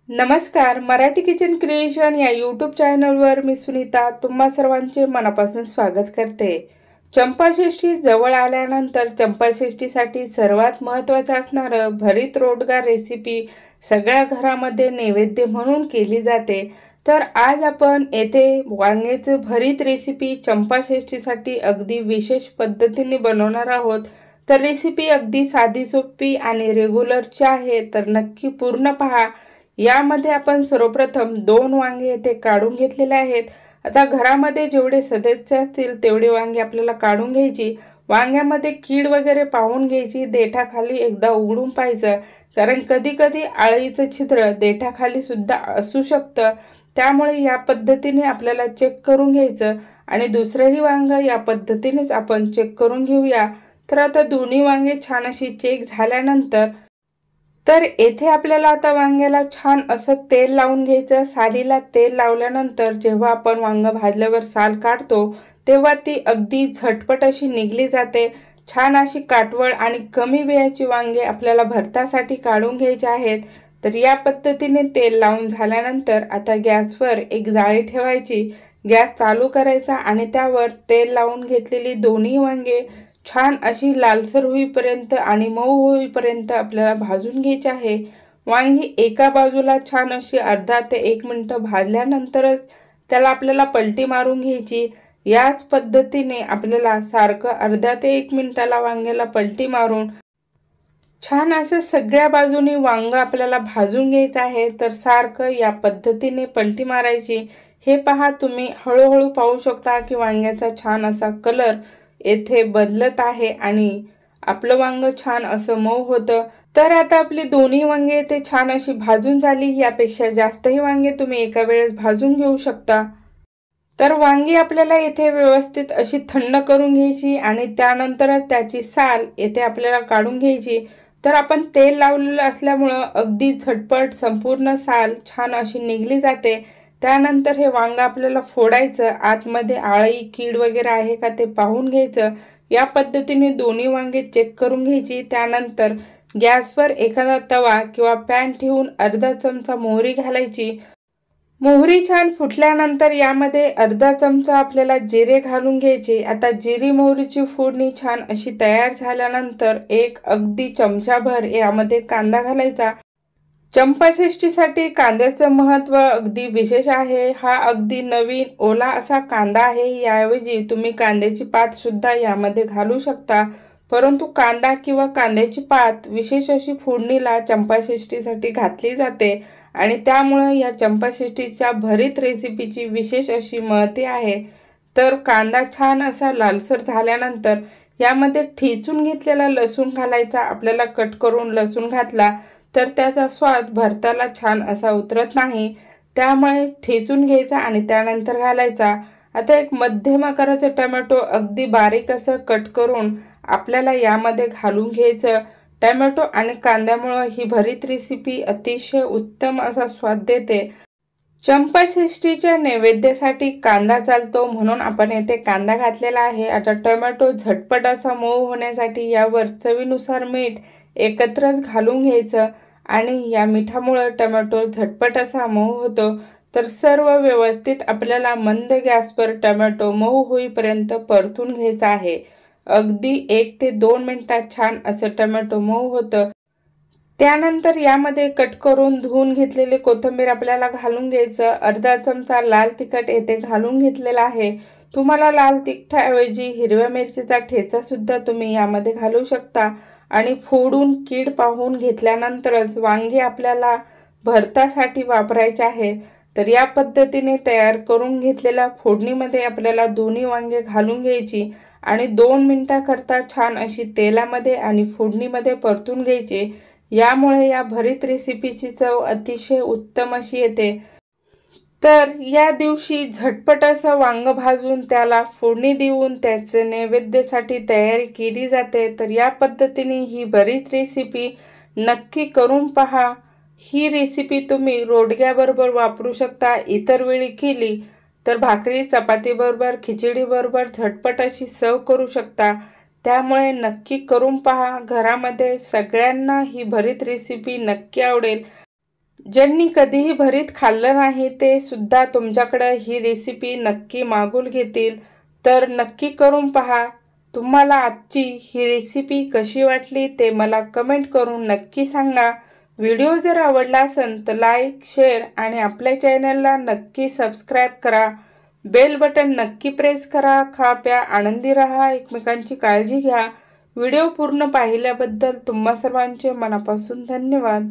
नमस्कार, Marathi kitchen creation या YouTube चॅनलवर मी सुनीता तुम्हा सर्वांचे मनापासून स्वागत करते। चंपाषष्ठी जवळ आल्यानंतर चंपाषष्ठीसाठी सर्वात महत्त्वाचं असणारं भरीत रोडगा रेसिपी सगळ्या घरामध्ये नैवेद्य म्हणून केली जाते। तर आज आपण येथे वांग्याचं भरीत रेसिपी चंपाषष्ठीसाठी अगदी विशेष पद्धतीने बनवणार आहोत। तर रेसिपी अगदी साधी सोपी आणि रेग्युलरची आहे, तर नक्की पूर्ण पहा। यामध्ये आपण सर्वप्रथम 2 वांगे येथे काढून घेतलेले आहेत। आता घरामध्ये जेवढे सदस्य असतील तेवढे वांगे आपल्याला काढून घ्यायची। वांग्यामध्ये कीड वगैरे पाहून घ्यायची, देठाखाली एकदा उघडून पाहायचं, कारण कधी कधी आळीचं छिद्र देठाखाली सुद्धा असू शकतं। त्यामुळे या पद्धतीने आपल्याला चेक करून घ्यायचं आणि दुसरंही वांग या पद्धतीनेच आपण चेक करून घेऊया। तर आता दोन्ही वांगे छान अशी चेक झाल्यानंतर तर येथे आपल्याला आता वांग्याला छान असं तेल लावून घ्यायचं। सालीला तेल लावल्यानंतर जेव्हा आपण वांग भाजल्यावर साल काढतो तेव्हा ती अगदी झटपट अशी निघली जाते। छान अशी काटवळ आणि कमी वेळाची वांगे आपल्याला भरतासाठी काढून घ्यायचे आहेत। तर या पद्धतीने तेल लावून झाल्यानंतर आता गॅसवर एक जाळी ठेवायची, गॅस चालू करायचा आणि त्यावर तेल लावून घेतलेली दोन्ही वांगे छान अशी लालसर होईपर्यंत आणि मऊ होईपर्यंत आपल्याला भाजून घ्यायचे आहे। वांगी एका बाजूला छान अशी अर्धा ते 1 मिनिट भाजल्यानंतरच त्याला आपल्याला पलटी मारून घ्यायची। याच पद्धतीने आपल्याला सारखं अर्धा ते 1 मिनिटाला वांग्याला पलटी मारून छान असं सगळ्या बाजूनी वांग आपल्याला भाजून घ्यायचं आहे। तर सारखं या पद्धतीने पलटी मारायची। हे पहा, तुम्ही हळूहळू पाहू शकता की वांग्याचा छान असा कलर येथे बदलत आहे आणि आपलं वांग छान असं मऊ होतं। तर आता आपली दोन्ही वांगे ते छान अशी भाजून झाली। यापेक्षा जास्तही वांगे तुम्ही एका वेळेस भाजून घेऊ शकता। तर वांगी आपल्याला येथे व्यवस्थित अशी थंड करून घ्यायची आणि त्यानंतर त्याची साल येथे आपल्याला काढून घ्यायची। तर आपण तेल लावलेलं असल्यामुळे अगदी झटपट संपूर्ण साल छान अशी निघली जाते। त्यानंतर हे वांग आपल्याला फोडायचं, आतमध्ये आळी कीड वगैरे आहे का ते पाहून घ्यायचं। या पद्धतीने दोन्ही वांगे चेक करून घ्यायची। त्यानंतर गॅसवर एखादा तवा किंवा पॅन ठेवून अर्धा चमचा मोहरी घालायची। मोहरी छान फुटल्यानंतर यामध्ये अर्धा चमचा आपल्याला जिरे घालून घ्यायचे। आता जिरी मोहरीची फोडणी छान अशी तयार झाल्यानंतर एक अगदी चमचाभर यामध्ये कांदा घालायचा। चंपाषष्ठीसाठी कांद्याचं महत्त्व अगदी विशेष आहे। हा अगदी नवीन ओला असा कांदा आहे। याऐवजी तुम्ही कांद्याची पात सुद्धा यामध्ये घालू शकता, परंतु कांदा किंवा कांद्याची पात विशेष अशी फोडणीला चंपाषष्ठीसाठी घातली जाते आणि त्यामुळे या चंपाषष्ठीच्या भरीत रेसिपीची विशेष अशी महती आहे। तर कांदा छान असा लालसर झाल्यानंतर यामध्ये ठेचून घेतलेला लसूण घालायचा। आपल्याला कट करून लसूण घातला तर त्याचा स्वाद भरताला छान असा उतरत नाही, त्यामुळे ठेचून घ्यायचा आणि त्यानंतर घालायचा। आता एक मध्यम आकाराचा टोमॅटो अगदी बारीक असं कट करून आपल्याला यामध्ये घालून घ्यायचं। टोमॅटो आणि कांद्यामुळे ही भरीत रेसिपी अतिशय उत्तम असा स्वाद देते। चंपाषष्ठीच्या नैवेद्यासाठी कांदा चालतो म्हणून आपण येथे कांदा घातलेला आहे। आता टोमॅटो झटपट असा मऊ होण्यासाठी यावर चवीनुसार मीठ एकत्रच घालून घ्यायचं आणि या मिठामुळे टोमॅटो झटपट असा मऊ होतो। तर सर्व व्यवस्थित आपल्याला मंद गॅसवर टोमॅटो मऊ होईपर्यंत परतून घ्यायचा आहे। अगदी 1 ते 2 मिनिटात छान असं टोमॅटो मऊ होतं। त्यानंतर यामध्ये कट करून धुवून घेतलेले कोथिंबीर आपल्याला घालून घ्यायचं। अर्धा चमचा लाल तिखट येथे घालून घेतलेला आहे। तुम्हाला लाल तिखटाऐवजी हिरव्या मिरचीचा ठेचा सुद्धा तुम्ही यामध्ये घालू शकता आणि फोडून कीड पाहून घेतल्यानंतरच वांगे आपल्याला भरतासाठी वापरायचे आहे। तर या पद्धतीने तयार करून घेतलेल्या फोडणीमध्ये आपल्याला दोन्ही वांगे घालून घ्यायची आणि 2 मिनिटाकरता छान अशी तेलामध्ये आणि फोडणीमध्ये परतून घ्यायची। यामुळे या भरीत रेसिपीची चव अतिशय उत्तम अशी येते। तर या दिवशी झटपट असं वांग भाजून त्याला फोडणी देऊन त्याचे नैवेद्यासाठी तयारी केली जाते। तर या पद्धतीने ही भरीत रेसिपी नक्की करून पहा। ही रेसिपी तुम्ही रोडग्याबरोबर वापरू शकता। इतर वेळी केली तर भाकरी चपातीबरोबर खिचडीबरोबर झटपट अशी सर्व करू शकता। त्यामुळे नक्की करून पहा। घरामध्ये सगळ्यांना ही भरीत रेसिपी नक्की आवडेल। ज्यांनी कधीही भरीत खाल्लं नाही ते सुद्धा तुमच्याकडे ही रेसिपी नक्की मागून घेतील, तर नक्की करून पहा। तुम्हाला आजची ही रेसिपी कशी वाटली ते मला कमेंट करून नक्की सांगा। व्हिडिओ जर आवडला असेल तर लाईक, शेअर आणि आपल्या चॅनलला नक्की सबस्क्राईब करा। बेल बटन नक्की प्रेस करा। खा प्या आनंदी रहा, एकमेकांची काळजी घ्या। व्हिडिओ पूर्ण पाहिल्याबद्दल तुम्हा सर्वांचे मनापासून धन्यवाद।